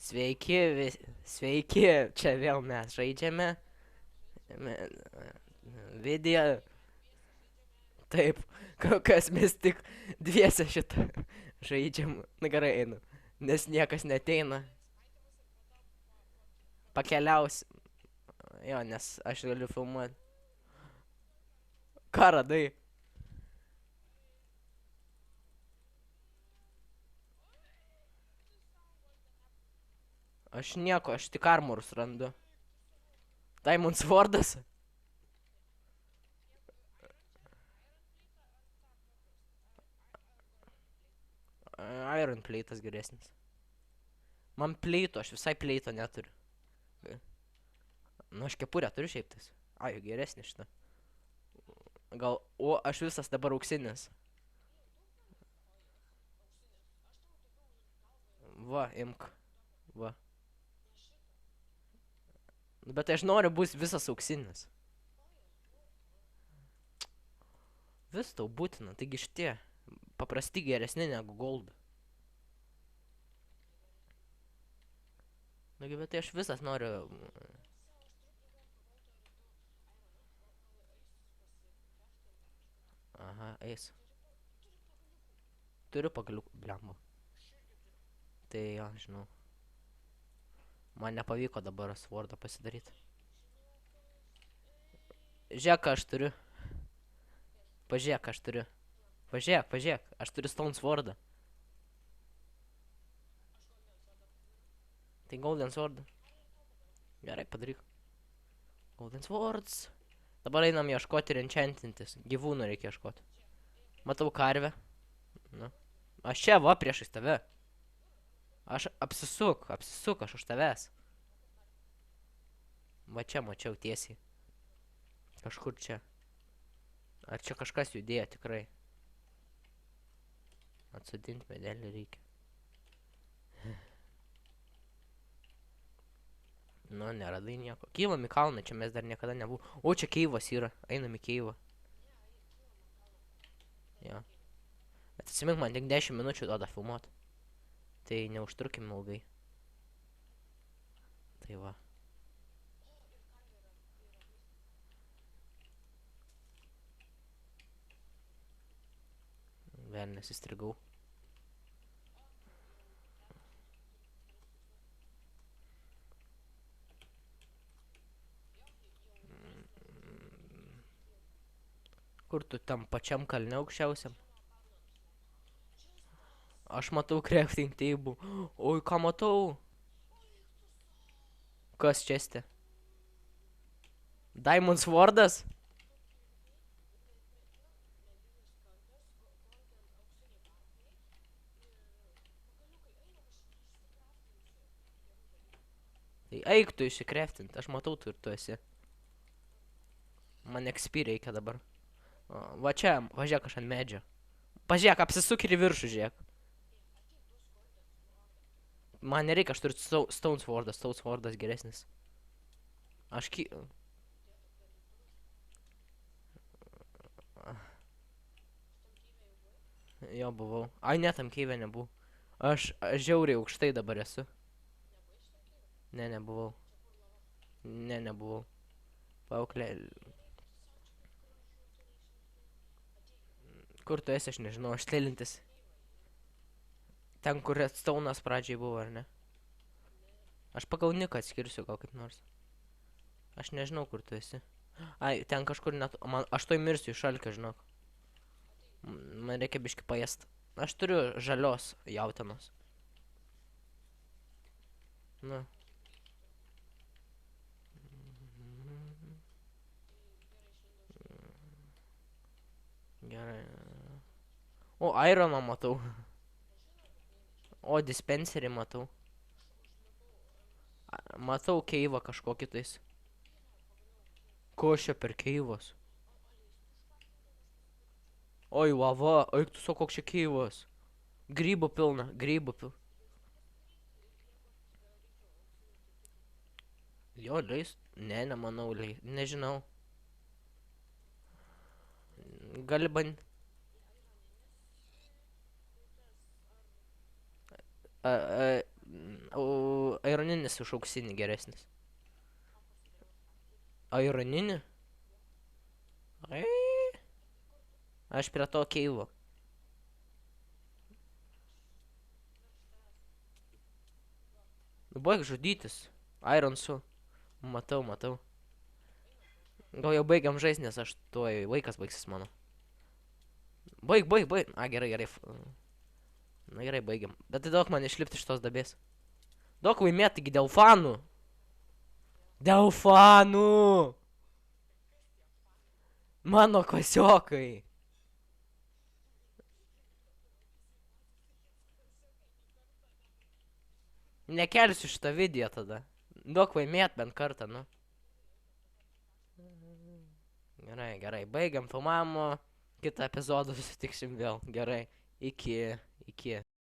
Sveiki, sveiki, čia vėl mes žaidžiame. Me- Video, taip, kol kas mes tik dviese šitą žaidžiam. Na gerai, einu, nes niekas neteina. Pakeliaus. Jo, nes aš galiu filmuoti. Ką radai? Aš nieko, aš tik armorus randu. Diamond Swordas? Iron Plate'as geresnis. Man pleito, aš visai pleito neturiu. Nu, aš kepurę turiu šiaip tais. Ai, geresnė šitą. Gal, o, aš visas dabar auksinis. Va, imk. Va. Nu, bet aš noriu bus visas auksinis. Vis tau būtina, taigi šitie paprasti geresni negu gold. Nagi, bet tai aš visas noriu. Aha, eis. Turiu pagalių, blemba. Tai jo, žinau. Man nepavyko dabar swordą pasidaryti. Žiūrėk, ką aš turiu. Pažiūrėk, ką aš turiu. Pažiūrėk, pažiūrėk, aš turiu stone swordą. Tai golden sword. Gerai, padaryk. Golden swords. Dabar einam ieškoti ir enchantintis. Gyvūnų reikia ieškoti. Matau karvę. Nu. Aš čia, va, priešais tave. Aš apsisuk, aš už tavęs. Va čia mačiau tiesiai. Kažkur čia. Ar čia kažkas judėjo tikrai? Atsodinti medelį reikia. Nu, neradai nieko. Kylam į kalną, čia mes dar niekada nebuvom. O, čia keivas yra. Einam į keivą. Jo. Bet atsimink, man tik 10 minučių duoda filmuot. Tai neužtrukim ilgai. Tai va. Vėl nesistrigau. Kur tu tam pačiam kalne aukščiausiam? Aš matau crafting table. Oi, ką matau? Kas česte? Diamond Swordas? Tai eik tu išsikreftinti, aš matau tu ir tu esi. Man XP reikia dabar. Va čia, važiuok aš ant medžio. Pažiūrėk, apsisuk ir į viršų, žiūrėk. Man nereikia, aš turiu stone swordas geresnis. Aš Jo, buvau. Ai, ne, tam keivė nebuvau. Aš žiauriai aukštai dabar esu. Ne, nebuvau. Ne, nebuvau. Pauklė. Kur tu esi, aš nežinau, aš tėlintis. Ten, kur redstone'as pradžiai buvo, ar ne? Aš pagal niką atskirsiu gal kaip nors. Aš nežinau, kur tu esi. Ai, ten kažkur net... Aš toj mirsiu iš šalkio, žinok. Man reikia biški pajest. Aš turiu žalios jautienos. Nu. Gerai. O, ironą matau. O, dispenserį matau. Matau keivą kažkokį tais. Ko aš čia per keivas? Oi, lava, eik tu su koks čia keivas. Grybų pilna, grybų pilna. Jo, leis? Ne, nemanau, leis. Nežinau. Gali band... Aironinis už auksinį geresnis. Aironinį? Ai. Aš prie to keivo. Baig žudytis. Ironsu. Matau. Gal jau baigiam žaist, nes aš tuoj vaikas baigsis mano. Baig. A, gerai. Na gerai, baigiam. Bet tai daug man išlipti iš tos dabės. Daug laimėt, taigi dėl fanų. Dėl fanų! Mano klasiokai. Nekelsiu šitą video tada. Daug laimėt bent kartą, nu. Gerai. Baigiam filmavimo. Kitą epizodą susitiksim vėl. Gerai. Iki.